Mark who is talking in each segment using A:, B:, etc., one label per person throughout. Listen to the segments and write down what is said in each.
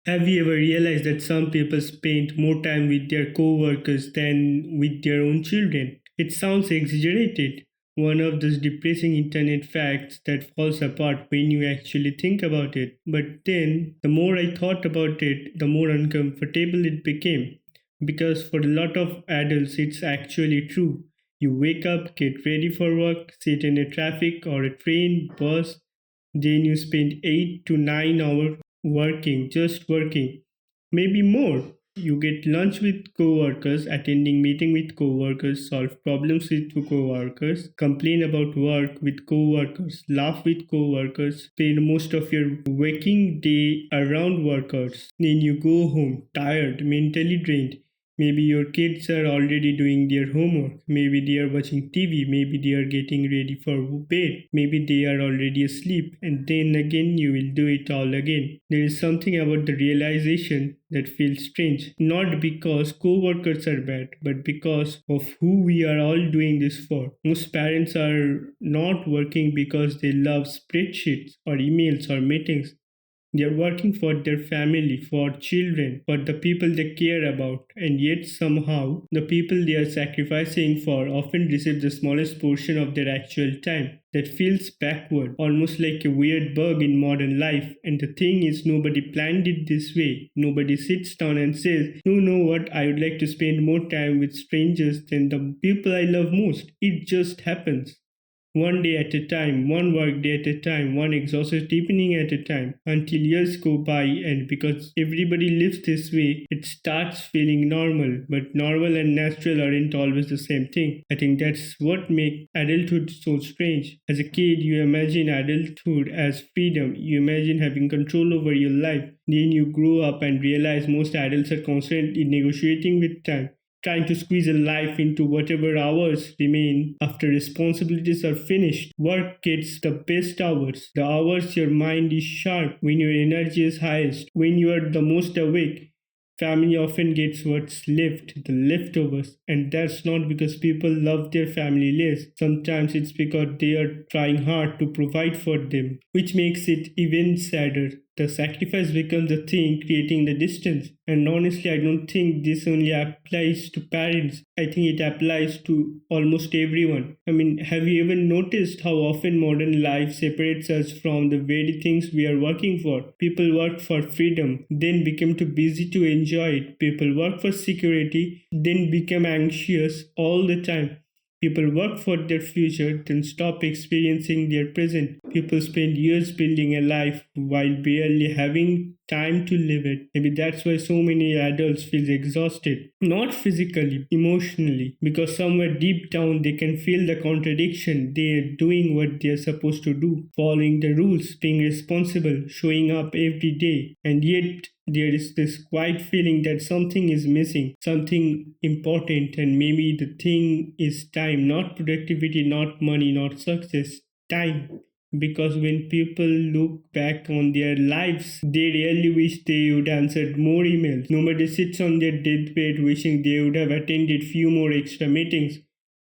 A: Have you ever realized that some people spend more time with their co-workers than with their own children? It sounds exaggerated. One of those depressing internet facts that falls apart when you actually think about it. But then, the more I thought about it, the more uncomfortable it became. Because for a lot of adults, it's actually true. You wake up, get ready for work, sit in a traffic or a train, bus, then you spend 8 to 9 hours working, just working, maybe more. You get lunch with coworkers, attending meeting with coworkers, solve problems with coworkers, complain about work with coworkers, laugh with coworkers, spend most of your waking day around workers. Then you go home tired, mentally drained. Maybe your kids are already doing their homework. Maybe they are watching TV. Maybe they are getting ready for bed. Maybe they are already asleep. And then again, you will do it all again. There is something about the realization that feels strange. Not because co workers are bad, but because of who we are all doing this for. Most parents are not working because they love spreadsheets or emails or meetings. They are working for their family, for children, for the people they care about, and yet somehow the people they are sacrificing for often receive the smallest portion of their actual time. That feels backward, almost like a weird bug in modern life. And the thing is, nobody planned it this way. Nobody sits down and says, "You know what? I would like to spend more time with strangers than the people I love most." It just happens. One day at a time, one work day at a time, one exhausted evening at a time, until years go by, and because everybody lives this way, it starts feeling normal. But normal and natural aren't always the same thing. I think that's what makes adulthood so strange. As a kid, you imagine adulthood as freedom, you imagine having control over your life. Then you grow up and realize most adults are constantly negotiating with time, trying to squeeze a life into whatever hours remain after responsibilities are finished. Work gets the best hours, the hours your mind is sharp, when your energy is highest, when you are the most awake. Family often gets what's left, the leftovers, and that's not because people love their family less. Sometimes it's because they are trying hard to provide for them, which makes it even sadder. The sacrifice becomes the thing creating the distance. And honestly, I don't think this only applies to parents. I think it applies to almost everyone. I mean, have you ever noticed how often modern life separates us from the very things we are working for? People work for freedom, then become too busy to enjoy it. People work for security, then become anxious all the time. People work for their future, then stop experiencing their present. People spend years building a life while barely having time to live it. Maybe that's why so many adults feel exhausted. Not physically, emotionally, because somewhere deep down they can feel the contradiction. They are doing what they are supposed to do, following the rules, being responsible, showing up every day, and yet there is this quiet feeling that something is missing, something important, and maybe the thing is time, not productivity, not money, not success, time. Because when people look back on their lives, they really wish they would answered more emails. Nobody sits on their deathbed wishing they would have attended few more extra meetings.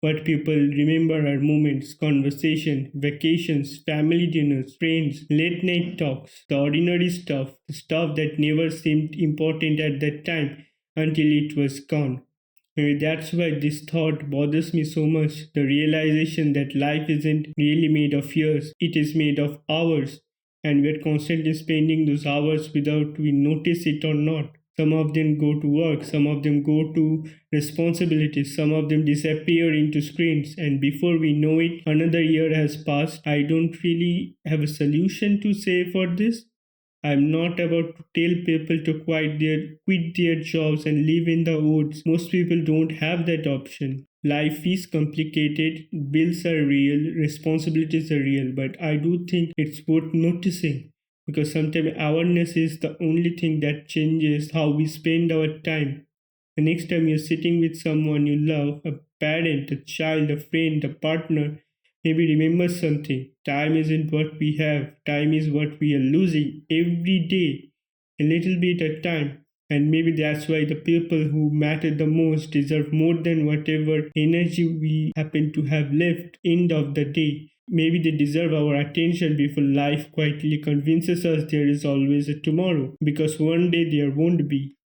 A: What people remember are moments, conversation, vacations, family dinners, friends, late night talks, the ordinary stuff, the stuff that never seemed important at that time until it was gone. Maybe that's why this thought bothers me so much, the realization that life isn't really made of years, it is made of hours, and we're constantly spending those hours without we notice it or not. Some of them go to work, some of them go to responsibilities, some of them disappear into screens, and before we know it, another year has passed. I don't really have a solution to say for this. I'm not about to tell people to quit their jobs and live in the woods. Most people don't have that option. Life is complicated, bills are real, responsibilities are real, but I do think it's worth noticing because sometimes awareness is the only thing that changes how we spend our time. The next time you're sitting with someone you love, a parent, a child, a friend, a partner, maybe remember something. Time isn't what we have, time is what we are losing every day, a little bit at a time. And maybe that's why the people who matter the most deserve more than whatever energy we happen to have left end of the day. Maybe they deserve our attention before life quietly convinces us there is always a tomorrow, because one day there won't be.